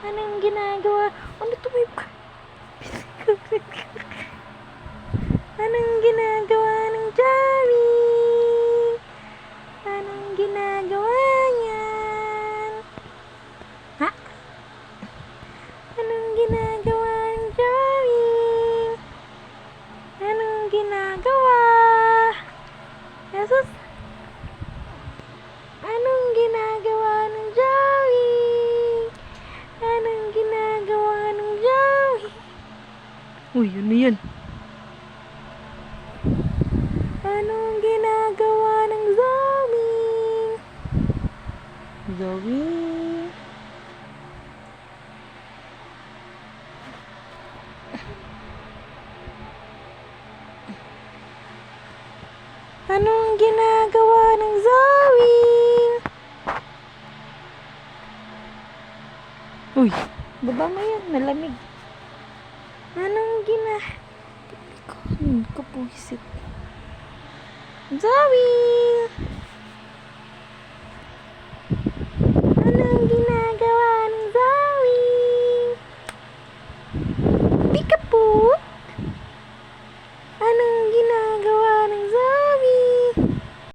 Anong ginagawa? Ano to, may... Anong ginagawa ng Joey? Anong ginagawa niyan? Ha? Anong ginagawa ng Joey? Anong ginagawa? Jesus! Anong ginagawa ng Joey? Anong ginagawa ng Joey? Uy, yun na yan. Anong ginagawa ng Zoe? Zoe? Anong ginagawa ng Zoe? Uy, baba mo yan, malamig. Anong kapuisit. Zoe!